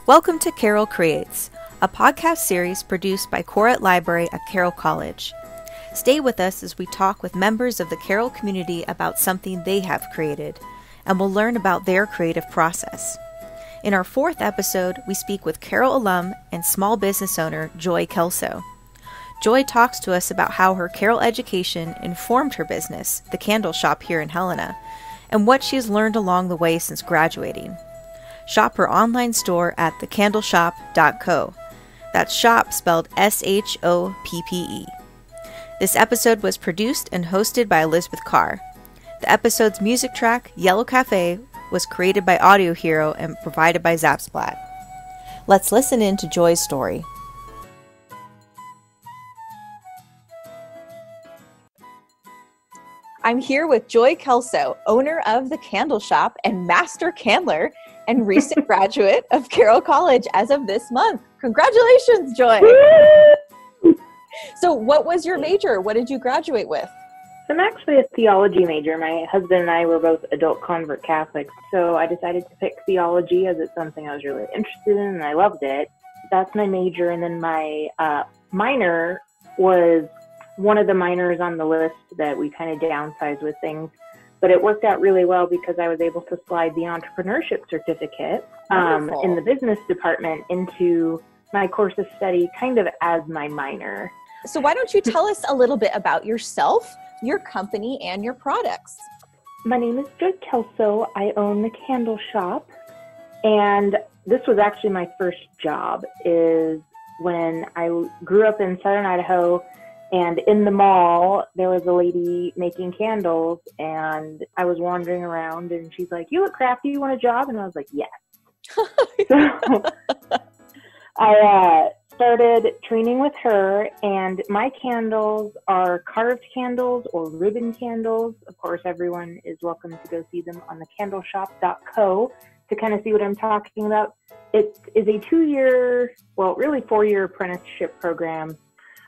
Welcome to Carroll Creates, a podcast series produced by Karr Library at Carroll College. Stay with us as we talk with members of the Carroll community about something they have created, and we'll learn about their creative process. In our fourth episode, we speak with Carroll alum and small business owner Joy Kelso. Joy talks to us about how her Carroll education informed her business, the candle shop here in Helena, and what she has learned along the way since graduating. Shop her online store at thecandleshop.co. That's shop spelled S-H-O-P-P-E. This episode was produced and hosted by Elizabeth Karr. The episode's music track, Yellow Cafe, was created by Audio Hero and provided by Zapsplat. Let's listen in to Joy's story. I'm here with Joy Kelso, owner of The Candle Shop and master candler, and recent graduate of Carroll College as of this month. Congratulations, Joy! Woo! So what was your major? What did you graduate with? I'm actually a theology major. My husband and I were both adult convert Catholics, so I decided to pick theology as it's something I was really interested in, and I loved it. That's my major, and then my minor was one of the minors on the list that we kind of downsized with things. But it worked out really well because I was able to slide the entrepreneurship certificate in the business department into my course of study kind of as my minor. So why don't you tell us a little bit about yourself, your company, and your products? My name is Joy Kelso. I own The Candle Shop. And this was actually my first job, is when I grew up in Southern Idaho. And in the mall, there was a lady making candles, and I was wandering around, and she's like, "You look crafty, you want a job?" And I was like, "Yes." So I started training with her, and my candles are carved candles or ribbon candles. Of course, everyone is welcome to go see them on thecandleshop.co to kind of see what I'm talking about. It is a 2-year, well, really 4-year apprenticeship program.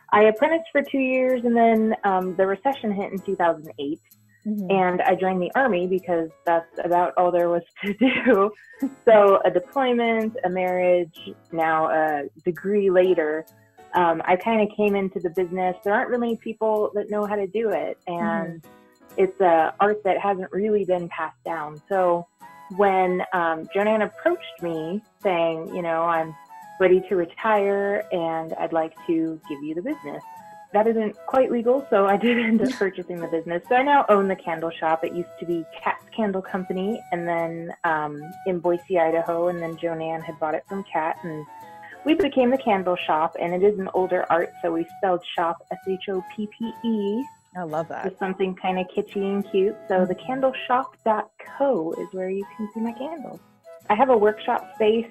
I apprenticed for 2 years, and then the recession hit in 2008, and I joined the Army because that's about all there was to do. So a deployment, a marriage, now a degree later, I kind of came into the business. There aren't really people that know how to do it, and it's an art that hasn't really been passed down. So when Joanne approached me saying, you know, I'm ready to retire, and I'd like to give you the business. That isn't quite legal, so I did end up purchasing the business. So I now own The Candle Shop. It used to be Cat's Candle Company, and then in Boise, Idaho, and then Joanne had bought it from Cat, and we became The Candle Shop, and it is an older art, so we spelled shop S-H-O-P-P-E. I love that. Just something kind of kitschy and cute. So thecandleshop.co is where you can see my candles. I have a workshop space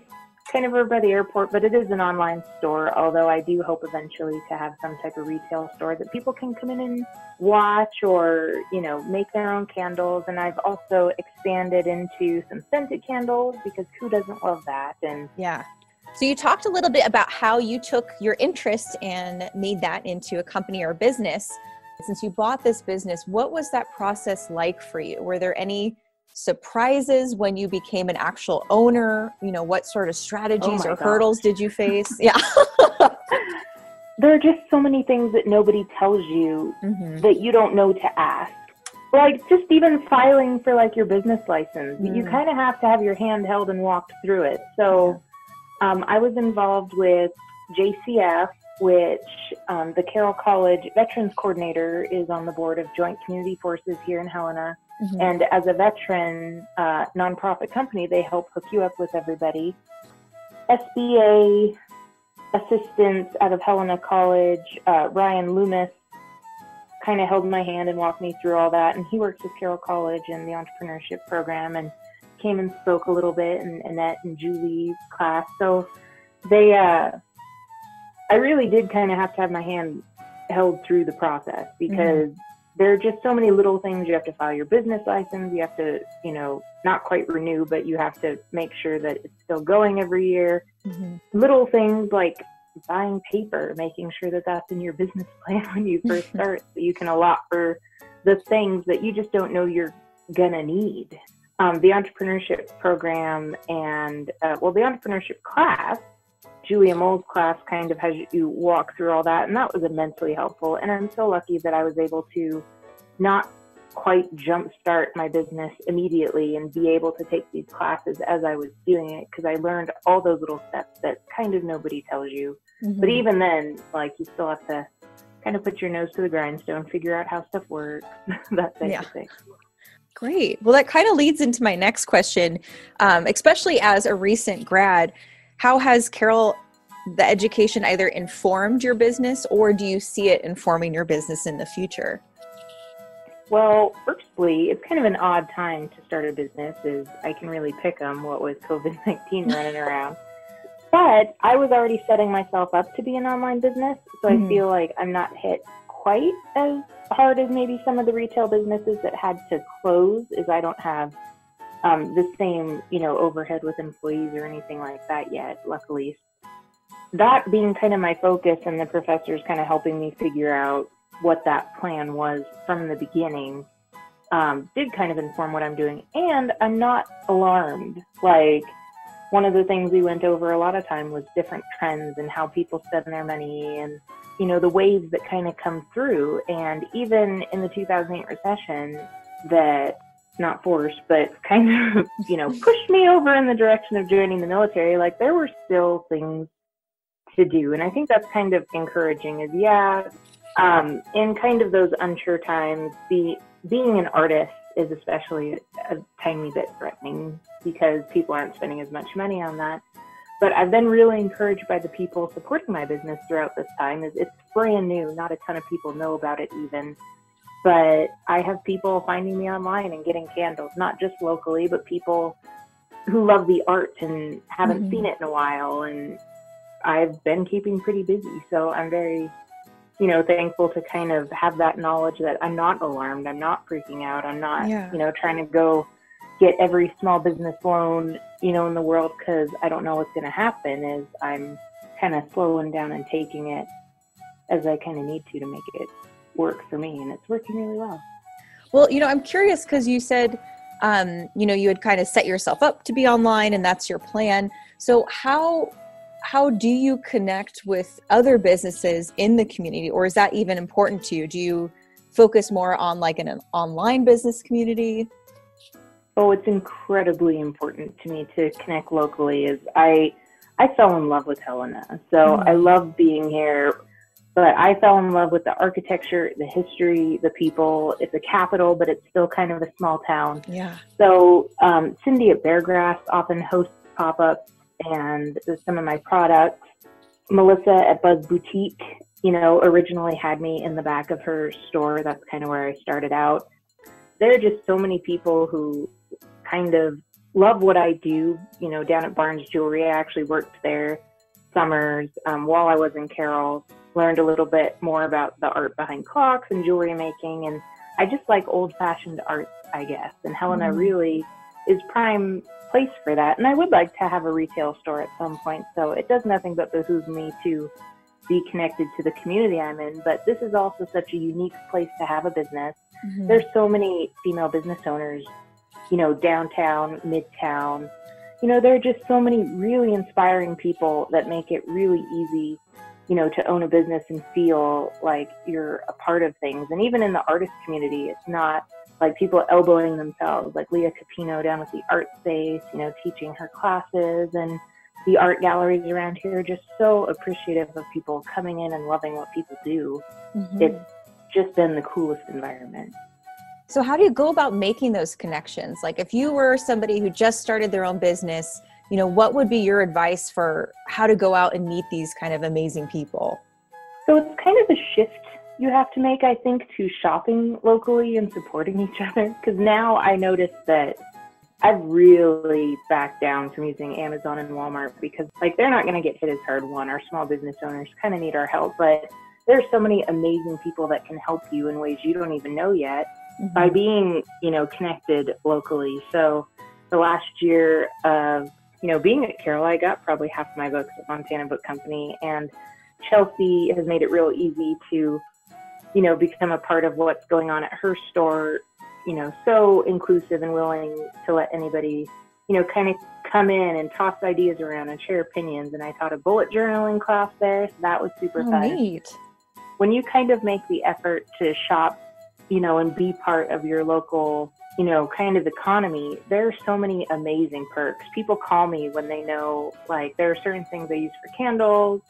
kind of over by the airport, but it is an online store, although I do hope eventually to have some type of retail store that people can come in and watch or, you know, make their own candles. And I've also expanded into some scented candles because who doesn't love that? And yeah. So you talked a little bit about how you took your interest and made that into a company or business. Since you bought this business, what was that process like for you? Were there any surprises when you became an actual owner? You know, what sort of strategies or hurdles did you face? Yeah. There are just so many things that nobody tells you that you don't know to ask. Like just even filing for like your business license, you kind of have to have your hand held and walked through it. So I was involved with JCF, which the Carroll College Veterans Coordinator is on the board of Joint Community Forces here in Helena. And as a veteran nonprofit company, they help hook you up with everybody. SBA assistants out of Helena College, Ryan Loomis, kind of held my hand and walked me through all that. And he works with Carroll College in the entrepreneurship program and came and spoke a little bit in Annette and Julie's class. So they, I really did kind of have to have my hand held through the process because there are just so many little things. You have to file your business license. You have to, you know, not quite renew, but you have to make sure that it's still going every year. Little things like buying paper, making sure that that's in your business plan when you first start, so you can allot for the things that you just don't know you're gonna need. the entrepreneurship program and, the entrepreneurship class, Julia Moll's class kind of has you walk through all that, and that was immensely helpful. And I'm so lucky that I was able to not quite jumpstart my business immediately and be able to take these classes as I was doing it, because I learned all those little steps that kind of nobody tells you. Mm-hmm. But even then, like, you still have to kind of put your nose to the grindstone, figure out how stuff works, that type of thing. Great. Well, that kind of leads into my next question, especially as a recent grad. How has Carroll, the education, either informed your business, or do you see it informing your business in the future? Well, firstly, it's kind of an odd time to start a business, as I can really pick them, what with COVID-19 running around. But I was already setting myself up to be an online business, so I feel like I'm not hit quite as hard as maybe some of the retail businesses that had to close, as I don't have the same, overhead with employees or anything like that yet, luckily. That being kind of my focus, and the professors kind of helping me figure out what that plan was from the beginning, did kind of inform what I'm doing. And I'm not alarmed. Like, one of the things we went over a lot of time was different trends and how people spend their money, and the waves that kind of come through. And even in the 2008 recession, that not forced, but kind of, pushed me over in the direction of joining the military, like, there were still things to do. And I think that's kind of encouraging, is in kind of those unsure times, being an artist is especially a tiny bit threatening, because people aren't spending as much money on that. But I've been really encouraged by the people supporting my business throughout this time. It's brand new. Not a ton of people know about it even. But I have people finding me online and getting candles, not just locally, but people who love the art and haven't seen it in a while. And I've been keeping pretty busy. So I'm very, thankful to kind of have that knowledge that I'm not alarmed. I'm not freaking out. I'm not, trying to go get every small business loan, in the world, because I don't know what's going to happen. Is I'm kind of slowing down and taking it as I kind of need to make it work for me. And it's working really well. Well, I'm curious, because you said, you had kind of set yourself up to be online, and that's your plan. So how do you connect with other businesses in the community, or is that even important to you? Do you focus more on like an online business community? Oh, it's incredibly important to me to connect locally. Is I fell in love with Helena, so I love being here, but I fell in love with the architecture, the history, the people. It's a capital, but it's still kind of a small town. Yeah. So Cindy at Beargrass often hosts pop-ups and some of my products. Melissa at Buzz Boutique, originally had me in the back of her store. That's kind of where I started out. There are just so many people who kind of love what I do, down at Barnes Jewelry. I actually worked there summers while I was in Carroll, learned a little bit more about the art behind clocks and jewelry making. And I just like old-fashioned art, I guess. And Helena really is prime place for that. And I would like to have a retail store at some point. So it does nothing but behoove me to be connected to the community I'm in. But this is also such a unique place to have a business. There's so many female business owners, downtown, midtown. There are just so many really inspiring people that make it really easy, to own a business and feel like you're a part of things. And even in the artist community, it's not like people elbowing themselves, like Leah Capino down at the art space, teaching her classes, and the art galleries around here are just so appreciative of people coming in and loving what people do. It's just been the coolest environment. So how do you go about making those connections? Like, if you were somebody who just started their own business, what would be your advice for how to go out and meet these kind of amazing people? So it's kind of a shift you have to make, I think, to shopping locally and supporting each other. Because now I notice that I've really backed down from using Amazon and Walmart, because they're not going to get hit as hard. One, our small business owners kind of need our help, but there's so many amazing people that can help you in ways you don't even know yet by being, connected locally. So the last year of, being at Carroll, I got probably half my books at Montana Book Company, and Chelsea has made it real easy to, become a part of what's going on at her store. so inclusive and willing to let anybody, kind of come in and toss ideas around and share opinions. And I taught a bullet journaling class there, so that was super fun. Neat. When you kind of make the effort to shop, and be part of your local, kind of economy, there are so many amazing perks. People call me when they know, like, there are certain things I use for candles,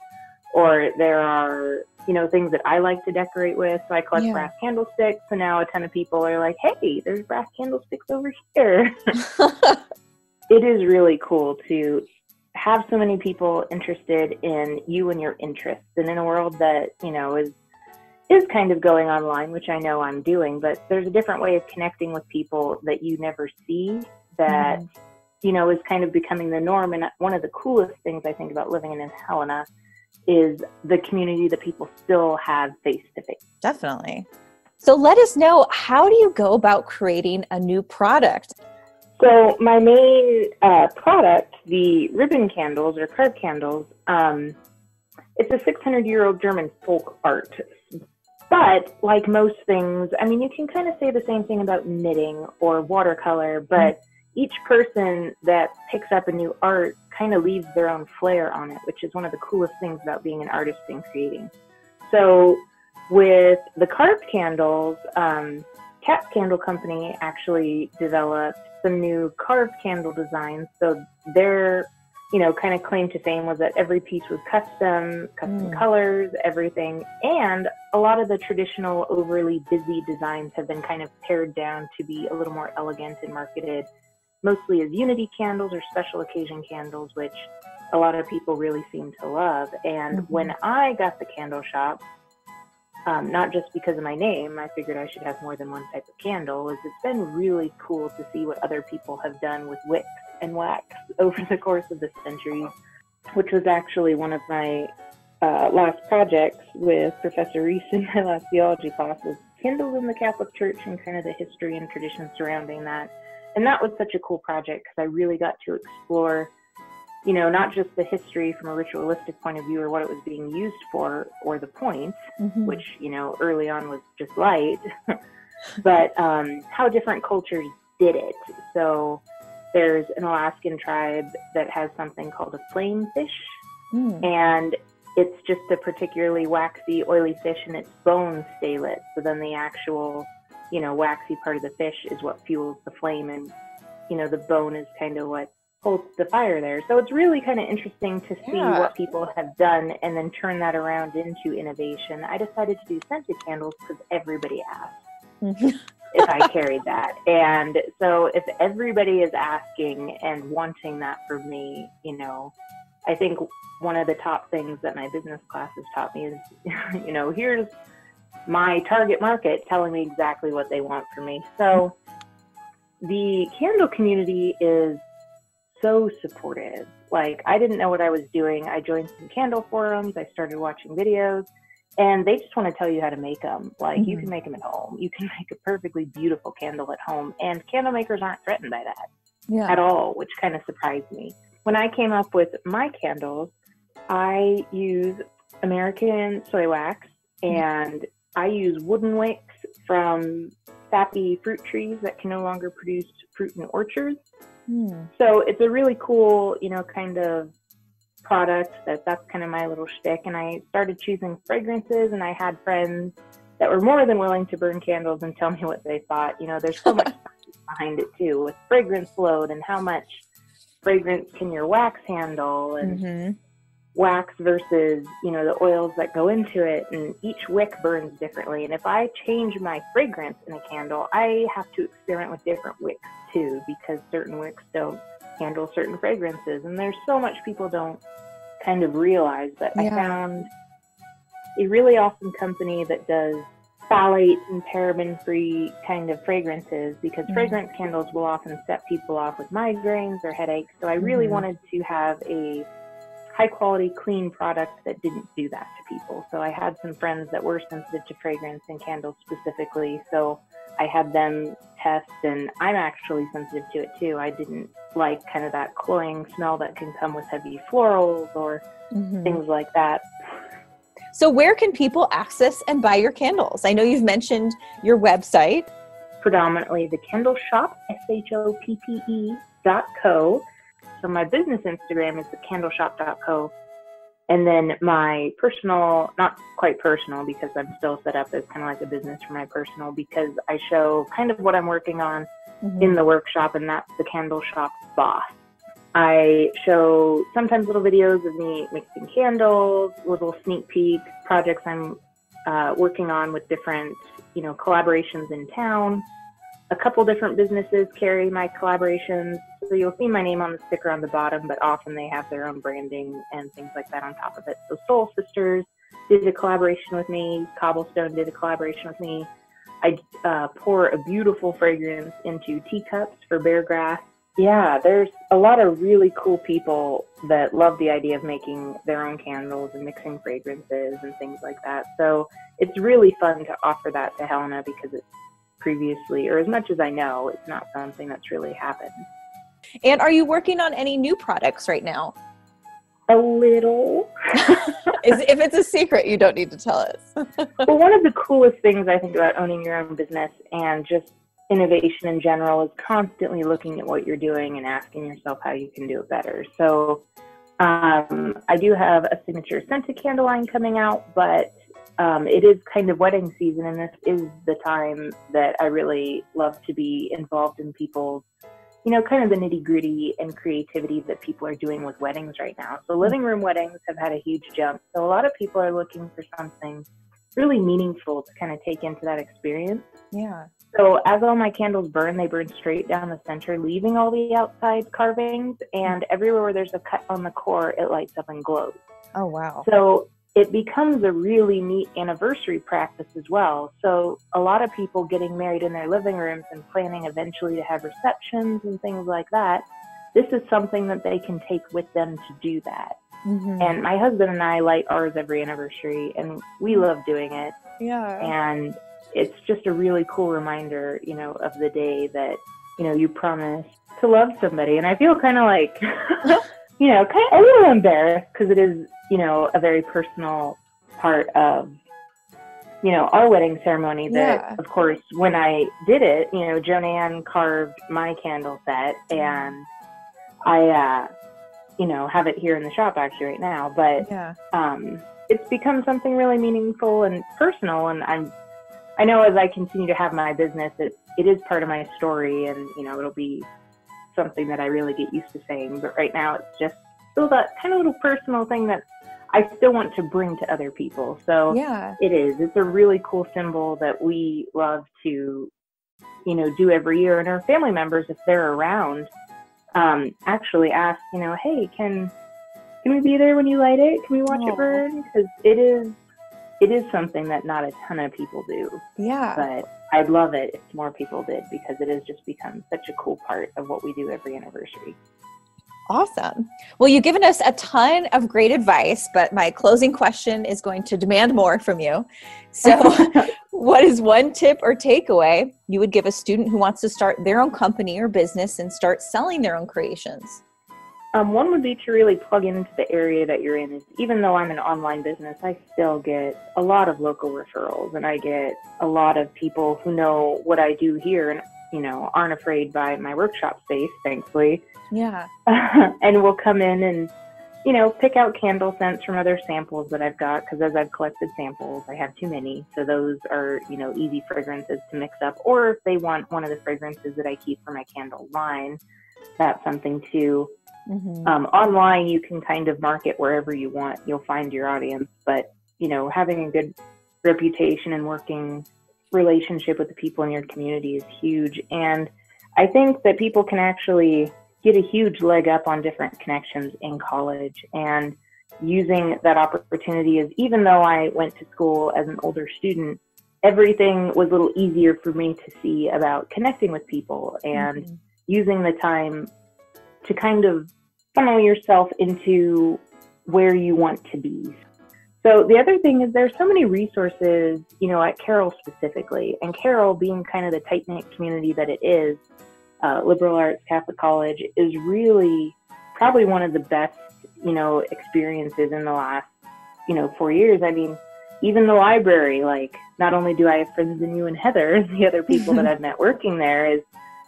or there are, things that I like to decorate with. So I collect brass candlesticks, and now a ton of people are like, hey, there's brass candlesticks over here. It is really cool to have so many people interested in you and your interests. And in a world that, is kind of going online, which I know I'm doing, but there's a different way of connecting with people that you never see that, is kind of becoming the norm. And one of the coolest things I think about living in Helena is the community that people still have face to face. Definitely. So let us know, how do you go about creating a new product? So my main product, the ribbon candles or carved candles, it's a 600-year-old German folk art. But like most things, I mean, you can kind of say the same thing about knitting or watercolor, but each person that picks up a new art kind of leaves their own flair on it, which is one of the coolest things about being an artist and creating. So with the carved candles, Cat's Candle Company actually developed some new carved candle designs. So their, kind of claim to fame was that every piece was custom colors, everything. And a lot of the traditional overly busy designs have been kind of pared down to be a little more elegant and marketed mostly as unity candles or special occasion candles, which a lot of people really seem to love. And when I got the candle shop, not just because of my name, I figured I should have more than one type of candle, is it's been really cool to see what other people have done with wicks and wax over the course of the centuries, which was actually one of my last projects with Professor Reese in my last theology class, was candles in the Catholic Church and kind of the history and tradition surrounding that. And that was such a cool project because I really got to explore, not just the history from a ritualistic point of view or what it was being used for or the point, which, early on was just light, but how different cultures did it. So there's an Alaskan tribe that has something called a flame fish, and it's just a particularly waxy, oily fish, and its bones stay lit. So then the actual, waxy part of the fish is what fuels the flame, and, the bone is kind of what holds the fire there. So it's really kind of interesting to see what people have done and then turn that around into innovation. I decided to do scented candles because everybody asked if I carried that. And so if everybody is asking and wanting that from me, I think one of the top things that my business classes taught me is, here's my target market telling me exactly what they want from me. So the candle community is so supportive. Like, I didn't know what I was doing. I joined some candle forums. I started watching videos, and they just want to tell you how to make them. Like, you can make them at home. You can make a perfectly beautiful candle at home, and candle makers aren't threatened by that at all, which kind of surprised me. When I came up with my candles, I use American soy wax, and I use wooden wicks from sappy fruit trees that can no longer produce fruit in orchards. So it's a really cool, kind of product that's kind of my little shtick. And I started choosing fragrances, and I had friends that were more than willing to burn candles and tell me what they thought. There's so much behind it too, with fragrance load and how much fragrance can your wax handle, and wax versus, the oils that go into it, and each wick burns differently. And if I change my fragrance in a candle, I have to experiment with different wicks too, because certain wicks don't handle certain fragrances. And there's so much people don't kind of realize that. I found a really awesome company that does phthalate and paraben-free kind of fragrances, because fragrance candles will often set people off with migraines or headaches. So I really wanted to have a high quality, clean product that didn't do that to people. So I had some friends that were sensitive to fragrance and candles specifically. So I had them test, and I'm actually sensitive to it too. I didn't like kind of that cloying smell that can come with heavy florals or things like that. So where can people access and buy your candles? I know you've mentioned your website. predominantly the Candle Shop, SHOPPE.co. So my business Instagram is the candleshop.co. And then my personal, not quite personal because I'm still set up as kind of like a business for my personal, because I show kind of what I'm working on in the workshop, and that's the Candle Shop Boss. I show sometimes little videos of me mixing candles, little sneak peek projects I'm working on with different, collaborations in town. A couple different businesses carry my collaborations, so you'll see my name on the sticker on the bottom, but often they have their own branding and things like that on top of it. So Soul Sisters did a collaboration with me. Cobblestone did a collaboration with me. I pour a beautiful fragrance into teacups for Bear Grass. Yeah, there's a lot of really cool people that love the idea of making their own candles and mixing fragrances and things like that. So it's really fun to offer that to Helena, because it's previously, or as much as I know, it's not something that's really happened. And are you working on any new products right now? A little. If it's a secret, you don't need to tell us. Well, one of the coolest things I think about owning your own business and just innovation in general is constantly looking at what you're doing and asking yourself how you can do it better. So I do have a signature scented candle line coming out, but it is kind of wedding season, and this is the time that I really love to be involved in people's, kind of the nitty gritty and creativity that people are doing with weddings right now. So living room weddings have had a huge jump. So a lot of people are looking for something really meaningful to kind of take into that experience. Yeah. So as all my candles burn, they burn straight down the center, leaving all the outside carvings, and everywhere where there's a cut on the core, it lights up and glows. Oh, wow. So it becomes a really neat anniversary practice as well. So a lot of people getting married in their living rooms and planning eventually to have receptions and things like that, this is something that they can take with them to do that. And my husband and I light ours every anniversary, and we love doing it. Yeah. And it's just a really cool reminder, of the day that, you promised to love somebody. And I feel kind of like, kind of a little embarrassed, because it is, a very personal part of, our wedding ceremony that, of course, when I did it, Joanne carved my candle set, and I, have it here in the shop actually right now, but it's become something really meaningful and personal. And I know as I continue to have my business, it is part of my story, and, it'll be something that I really get used to saying. But right now it's just still that kind of little personal thing that I still want to bring to other people. So it's a really cool symbol that we love to, do every year. And our family members, if they're around, actually ask, hey, can we be there when you light it? Can we watch it burn? Because it is something that not a ton of people do. Yeah. But I'd love it if more people did, because it has just become such a cool part of what we do every anniversary. Awesome. Well, you've given us a ton of great advice, but my closing question is going to demand more from you. So what is one tip or takeaway you would give a student who wants to start their own company or business and start selling their own creations? One would be to really plug into the area that you're in. Even though I'm an online business, I still get a lot of local referrals, and I get a lot of people who know what I do here and, aren't afraid by my workshop space, thankfully. Yeah. And will come in and, pick out candle scents from other samples that I've got, because as I've collected samples, I have too many. So those are, easy fragrances to mix up. Or if they want one of the fragrances that I keep for my candle line, that's something too. Online, you can kind of market wherever you want. You'll find your audience, but, having a good reputation and working relationship with the people in your community is huge. And I think that people can actually get a huge leg up on different connections in college, and using that opportunity is, even though I went to school as an older student, everything was a little easier for me to see about connecting with people and using the time to kind of funnel yourself into where you want to be. So the other thing is there's so many resources, at Carroll specifically, and Carroll being kind of the tight-knit community that it is, liberal arts Catholic college, is really probably one of the best, experiences in the last, 4 years. I mean, even the library, like, not only do I have friends in you and Heather, the other people that I've met working there, is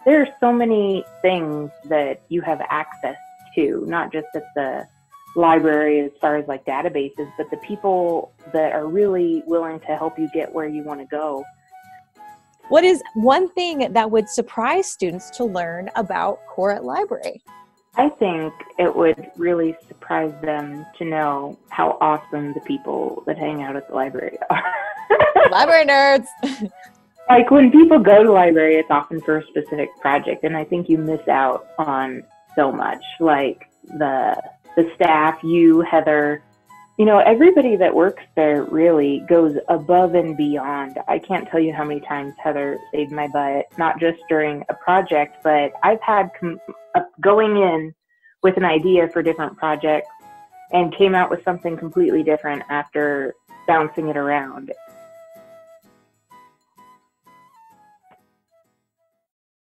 there are so many things that you have access to, not just at the library as far as like databases, but the people that are really willing to help you get where you want to go. What is one thing that would surprise students to learn about Karr Library? I think it would really surprise them to know how awesome the people that hang out at the library are. Library nerds! Like, when people go to library, it's often for a specific project, and I think you miss out on so much. Like, the staff, you, Heather, you know, everybody that works there really goes above and beyond. I can't tell you how many times Heather saved my butt, not just during a project, but I've had going in with an idea for different projects and came out with something completely different after bouncing it around.